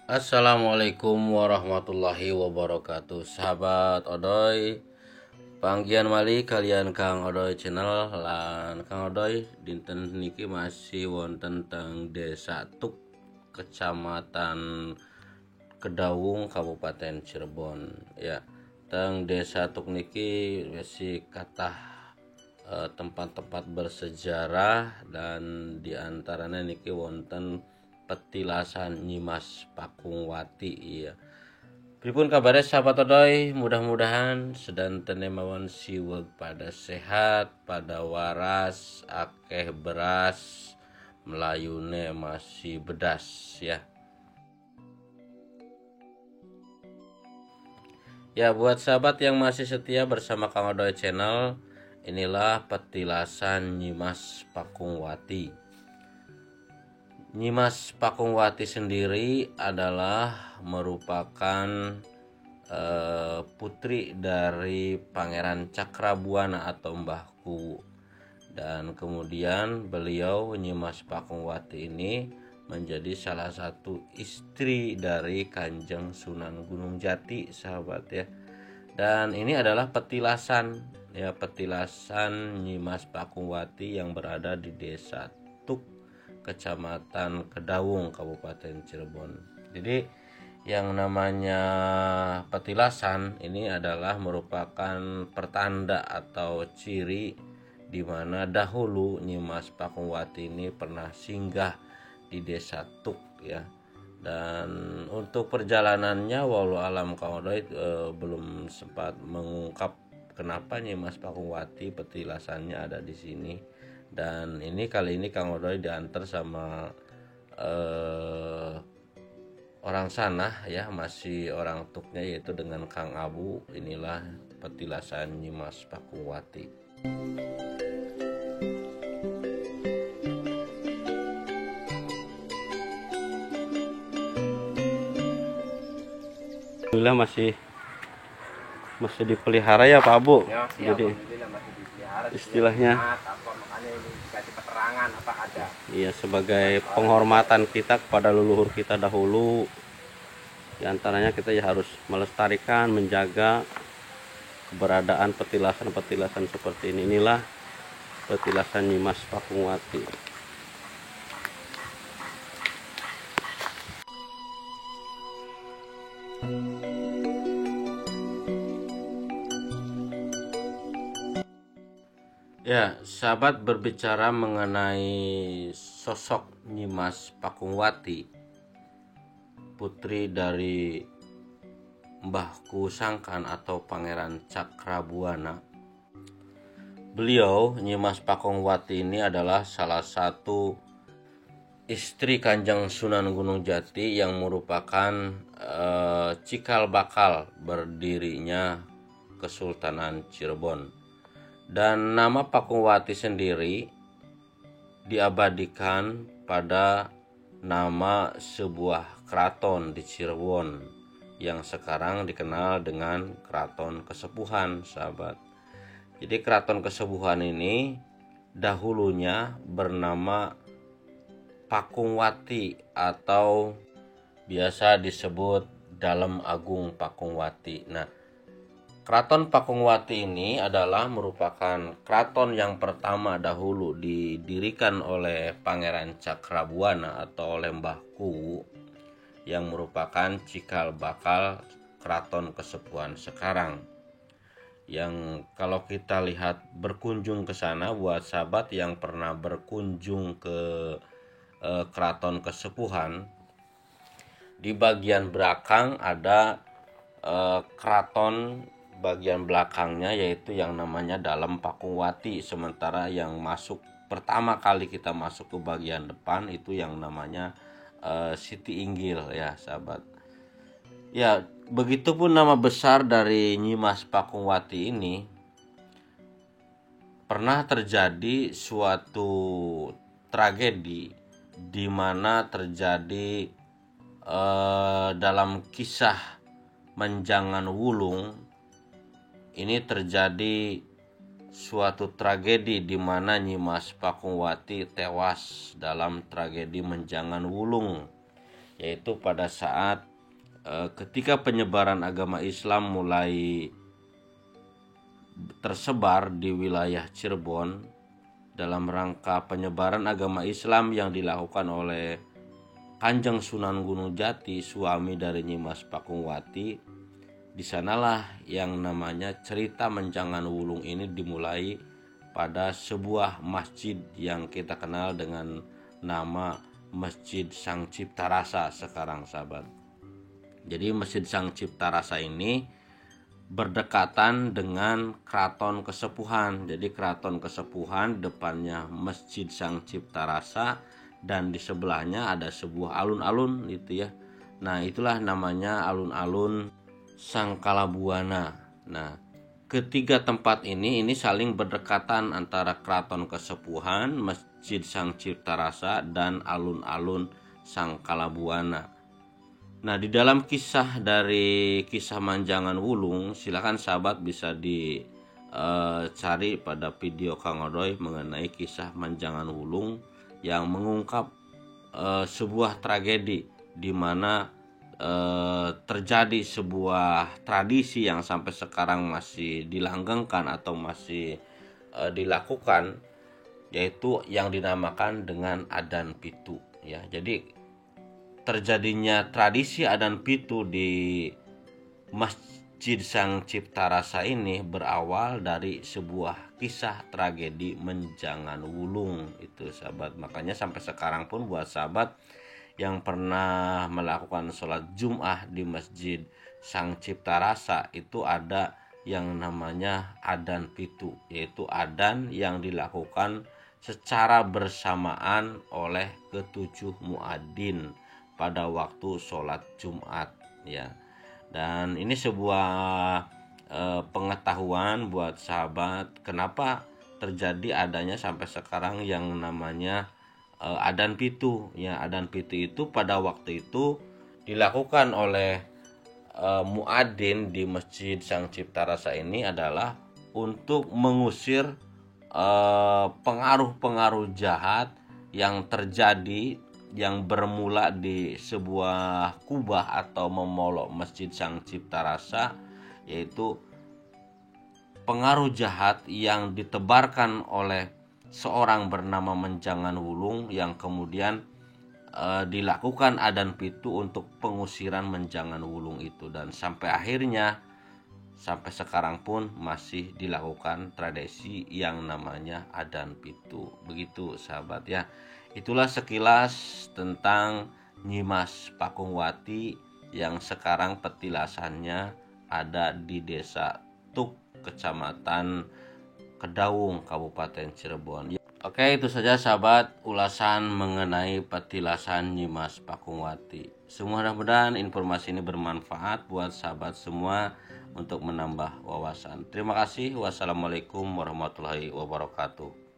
Assalamualaikum warahmatullahi wabarakatuh. Sahabat Odoy, panggian mali kalian Kang Odoy channel lan Kang Odoy dinten niki masih wonten teng Desa Tuk, Kecamatan Kedawung, Kabupaten Cirebon. Ya, teng Desa Tuk niki masih kathah tempat-tempat bersejarah dan diantaranya niki wonten petilasan Nyimas Pakungwati. Iya, pripun kabarnya sahabat Odoy, mudah-mudahan sedanten mawon siweg pada sehat, pada waras, akeh beras, melayune masih bedas ya. Ya, buat sahabat yang masih setia bersama Kang Odoy channel, inilah petilasan Nyimas Pakungwati. Nyimas Pakungwati sendiri adalah merupakan putri dari Pangeran Cakrabuana atau Mbah Kuwu. Dan kemudian beliau Nyimas Pakungwati ini menjadi salah satu istri dari Kanjeng Sunan Gunung Jati, sahabat ya. Dan ini adalah petilasan ya, petilasan Nyimas Pakungwati yang berada di Desa Tuk, Kecamatan Kedawung, Kabupaten Cirebon. Jadi yang namanya petilasan ini adalah merupakan pertanda atau ciri di mana dahulu Nyimas Pakungwati ini pernah singgah di Desa Tuk ya. Dan untuk perjalanannya walau alam Kang Odoy belum sempat mengungkap kenapa Nyimas Pakungwati petilasannya ada di sini. Dan ini kali ini Kang Odoy diantar sama orang sana ya, masih orang Tuknya, yaitu dengan Kang Abu. Inilah petilasan Nyimas Pakungwati. Alhamdulillah masih dipelihara ya Pak Abu. Ya, Jadi masih dipelihara, istilahnya makanya ini dikasih keterangan apa ada. iya, sebagai penghormatan kita kepada leluhur kita dahulu. Di antaranya kita ya harus melestarikan, menjaga keberadaan petilasan-petilasan seperti ini. Inilah petilasan Nyimas Pakungwati. Ya, sahabat, berbicara mengenai sosok Nyimas Pakungwati, putri dari Mbah Kuwu Sangkan atau Pangeran Cakrabuana. Beliau Nyimas Pakungwati ini adalah salah satu istri Kanjeng Sunan Gunung Jati yang merupakan cikal bakal berdirinya Kesultanan Cirebon. Dan nama Pakungwati sendiri diabadikan pada nama sebuah keraton di Cirebon yang sekarang dikenal dengan Keraton Kesepuhan, sahabat. Jadi Keraton Kesepuhan ini dahulunya bernama Pakungwati atau biasa disebut Dalem Agung Pakungwati. Nah, Keraton Pakungwati ini adalah merupakan keraton yang pertama dahulu didirikan oleh Pangeran Cakrabuana atau oleh Mbah Kuwu, yang merupakan cikal bakal Keraton Kesepuhan sekarang. Yang kalau kita lihat berkunjung ke sana, buat sahabat yang pernah berkunjung ke Keraton Kesepuhan, di bagian belakang ada keraton bagian belakangnya, yaitu yang namanya Dalem Pakungwati. Sementara yang masuk pertama kali kita masuk ke bagian depan itu yang namanya Siti Inggil ya, sahabat. Ya, begitupun nama besar dari Nyimas Pakungwati ini, pernah terjadi suatu tragedi di mana terjadi dalam kisah Menjangan Wulung. Ini terjadi suatu tragedi di mana Nyimas Pakungwati tewas dalam tragedi Menjangan Wulung, yaitu pada saat ketika penyebaran agama Islam mulai tersebar di wilayah Cirebon dalam rangka penyebaran agama Islam yang dilakukan oleh Kanjeng Sunan Gunung Jati, suami dari Nyi Mas Pakungwati. Di sanalah yang namanya cerita Menjangan Wulung ini dimulai pada sebuah masjid yang kita kenal dengan nama Masjid Sang Cipta Rasa sekarang, sahabat. Jadi Masjid Sang Cipta Rasa ini berdekatan dengan Keraton Kesepuhan. Jadi Keraton Kesepuhan depannya Masjid Sang Cipta Rasa dan di sebelahnya ada sebuah alun-alun gitu ya. Nah, itulah namanya alun-alun Sangkalabuana. Nah, ketiga tempat ini saling berdekatan antara Keraton Kesepuhan, Masjid Sang Cipta Rasa dan alun-alun Sangkalabuana. Nah, di dalam kisah dari kisah Menjangan Wulung, silakan sahabat bisa dicari pada video Kang Odoy mengenai kisah Menjangan Wulung yang mengungkap sebuah tragedi di mana terjadi sebuah tradisi yang sampai sekarang masih dilanggengkan atau masih dilakukan, yaitu yang dinamakan dengan Adan Pitu ya. Jadi terjadinya tradisi Adan Pitu di Masjid Sang Cipta Rasa ini berawal dari sebuah kisah tragedi Menjangan Wulung itu, sahabat. Makanya sampai sekarang pun buat sahabat yang pernah melakukan sholat Jum'ah di Masjid Sang Cipta Rasa itu ada yang namanya Adan Pitu, yaitu adan yang dilakukan secara bersamaan oleh ketujuh muadzin pada waktu sholat Jumat ya. Dan ini sebuah pengetahuan buat sahabat kenapa terjadi adanya sampai sekarang yang namanya Adan Pitu ya. Adan Pitu itu pada waktu itu dilakukan oleh muadzin di Masjid Sang Cipta Rasa ini adalah untuk mengusir pengaruh-pengaruh jahat yang terjadi yang bermula di sebuah kubah atau memolok Masjid Sang Cipta Rasa, yaitu pengaruh jahat yang ditebarkan oleh seorang bernama Menjangan Wulung yang kemudian dilakukan Adan Pitu untuk pengusiran Menjangan Wulung itu, dan sampai akhirnya sampai sekarang pun masih dilakukan tradisi yang namanya Adan Pitu. Begitu sahabat ya. Itulah sekilas tentang Nyi Mas Pakungwati yang sekarang petilasannya ada di Desa Tuk, Kecamatan Kedaung, Kabupaten Cirebon. Oke, itu saja sahabat ulasan mengenai petilasan Nyi Mas Pakungwati. Mudah-mudahan informasi ini bermanfaat buat sahabat semua untuk menambah wawasan. Terima kasih. Wassalamualaikum warahmatullahi wabarakatuh.